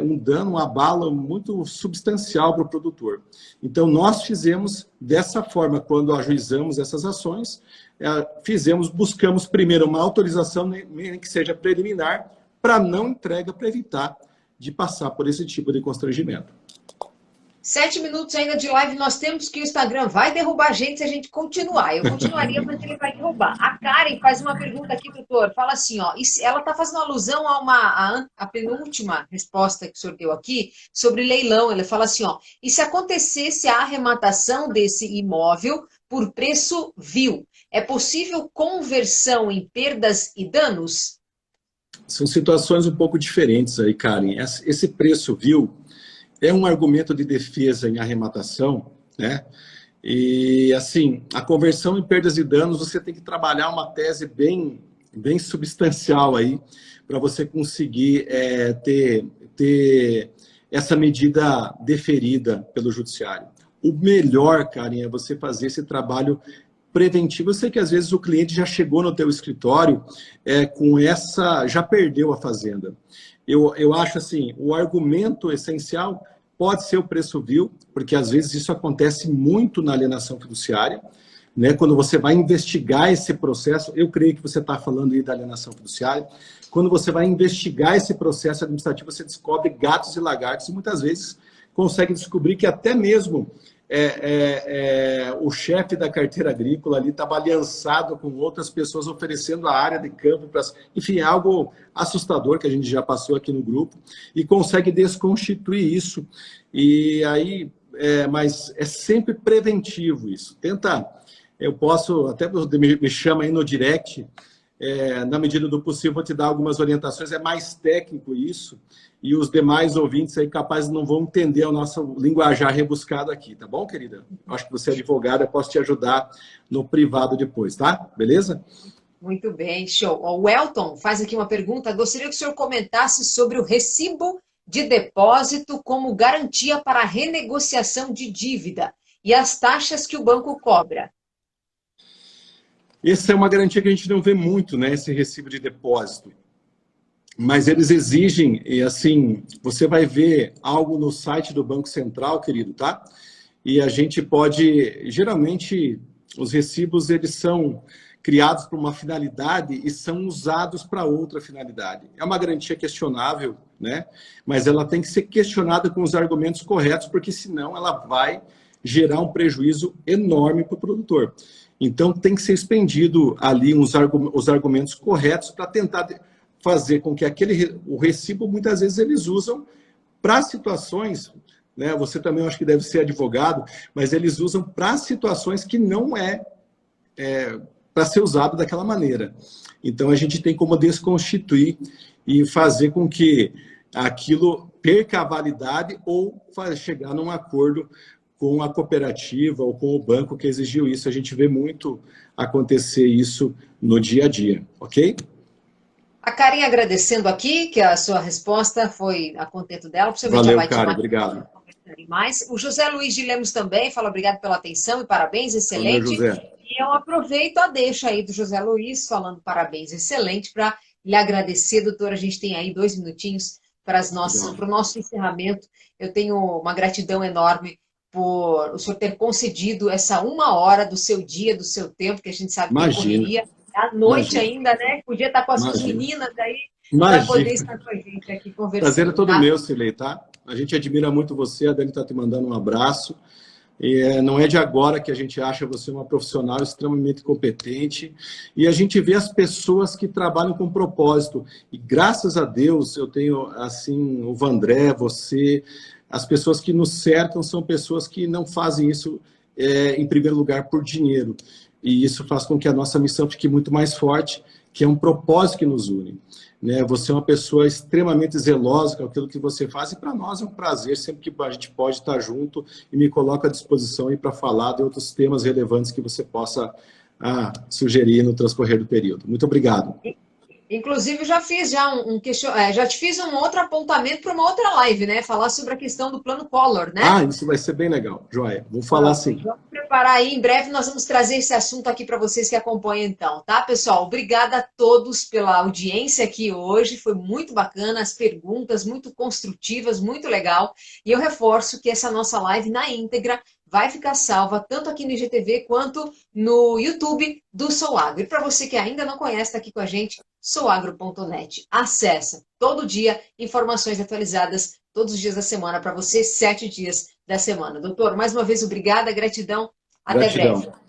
um dano, uma abalo muito substancial para o produtor. Então, nós fizemos dessa forma, quando ajuizamos essas ações, buscamos primeiro uma autorização, nem que seja preliminar, para não entrega, para evitar de passar por esse tipo de constrangimento. 7 minutos ainda de live, nós temos que o Instagram vai derrubar a gente se a gente continuar. Eu continuaria, mas ele vai derrubar. A Karen faz uma pergunta aqui, doutor. Fala assim, ó, ela está fazendo alusão a penúltima resposta que o senhor deu aqui sobre leilão. Ela fala assim, ó, e se acontecesse a arrematação desse imóvel por preço vil, é possível conversão em perdas e danos? São situações um pouco diferentes aí, Karen. Esse preço vil é um argumento de defesa em arrematação, né? E, assim, a conversão em perdas e danos, você tem que trabalhar uma tese bem substancial aí, para você conseguir ter essa medida deferida pelo judiciário. O melhor, Karen, é você fazer esse trabalho preventivo. Eu sei que às vezes o cliente já chegou no teu escritório já perdeu a fazenda. Eu acho assim, o argumento essencial pode ser o preço vil, porque às vezes isso acontece muito na alienação fiduciária, né? Quando você vai investigar esse processo, eu creio que você está falando aí da alienação fiduciária, quando você vai investigar esse processo administrativo, você descobre gatos e lagartos, e muitas vezes consegue descobrir que até mesmo o chefe da carteira agrícola ali estava aliançado com outras pessoas oferecendo a área de campo, enfim, é algo assustador que a gente já passou aqui no grupo e consegue desconstituir isso. E aí, mas é sempre preventivo isso. Eu posso, até me chama aí no direct, na medida do possível, vou te dar algumas orientações, é mais técnico isso, e os demais ouvintes aí capazes não vão entender o nosso linguajar rebuscado aqui, tá bom, querida? Eu acho que você é advogada, eu posso te ajudar no privado depois, tá? Beleza? Muito bem, show. O Elton faz aqui uma pergunta, gostaria que o senhor comentasse sobre o recibo de depósito como garantia para a renegociação de dívida e as taxas que o banco cobra. Essa é uma garantia que a gente não vê muito, né? Esse recibo de depósito. Mas eles exigem, e assim, você vai ver algo no site do Banco Central, querido, tá? E a gente pode, geralmente, os recibos, eles são criados para uma finalidade e são usados para outra finalidade. É uma garantia questionável, né? Mas ela tem que ser questionada com os argumentos corretos, porque senão ela vai gerar um prejuízo enorme para o produtor. Então, tem que ser expendido ali os argumentos corretos para tentar fazer com que o recibo, muitas vezes, eles usam para situações, né? Você também, eu acho que deve ser advogado, mas eles usam para situações que não para ser usado daquela maneira. Então, a gente tem como desconstituir e fazer com que aquilo perca a validade ou chegar num acordo com a cooperativa ou com o banco que exigiu isso. A gente vê muito acontecer isso no dia a dia, ok? A Karen agradecendo aqui, que a sua resposta foi a contento dela. Possivelmente Valeu, já vai Karen, obrigado. Mais. O José Luiz de Lemos também fala obrigado pela atenção e parabéns, excelente. Valeu, José. E eu aproveito a deixa aí do José Luiz falando parabéns, excelente, para lhe agradecer, doutora. A gente tem aí 2 minutinhos para o nosso encerramento. Eu tenho uma gratidão enorme por o senhor ter concedido essa 1 hora do seu dia, do seu tempo, que a gente sabe que correria. À noite ainda, né? Podia estar com as suas meninas aí, para poder estar com a gente aqui conversando. Prazer é todo tá? meu, Cirlei, tá? A gente admira muito você, a Dani está te mandando um abraço. E não é de agora que a gente acha você uma profissional extremamente competente. E a gente vê as pessoas que trabalham com propósito. E graças a Deus eu tenho, assim, o Vandré, você, as pessoas que nos cercam são pessoas que não fazem isso, em primeiro lugar, por dinheiro. E isso faz com que a nossa missão fique muito mais forte, que é um propósito que nos une. Né? Você é uma pessoa extremamente zelosa com aquilo que você faz, e para nós é um prazer, sempre que a gente pode estar junto, e me coloco à disposição para falar de outros temas relevantes que você possa sugerir no transcorrer do período. Muito obrigado. Inclusive, já fiz já te fiz um outro apontamento para uma outra live, né? Falar sobre a questão do plano Collor, né? Isso vai ser bem legal, joia. Vou falar sim. Vamos preparar aí, em breve nós vamos trazer esse assunto aqui para vocês que acompanham então, tá, pessoal? Obrigada a todos pela audiência aqui hoje, foi muito bacana, as perguntas muito construtivas, muito legal. E eu reforço que essa nossa live na íntegra vai ficar salva tanto aqui no IGTV quanto no YouTube do Souagro. E para você que ainda não conhece, está aqui com a gente, souagro.net. Acessa todo dia informações atualizadas todos os dias da semana para você, 7 dias da semana. Doutor, mais uma vez, obrigada, gratidão. Até Gratidão. breve.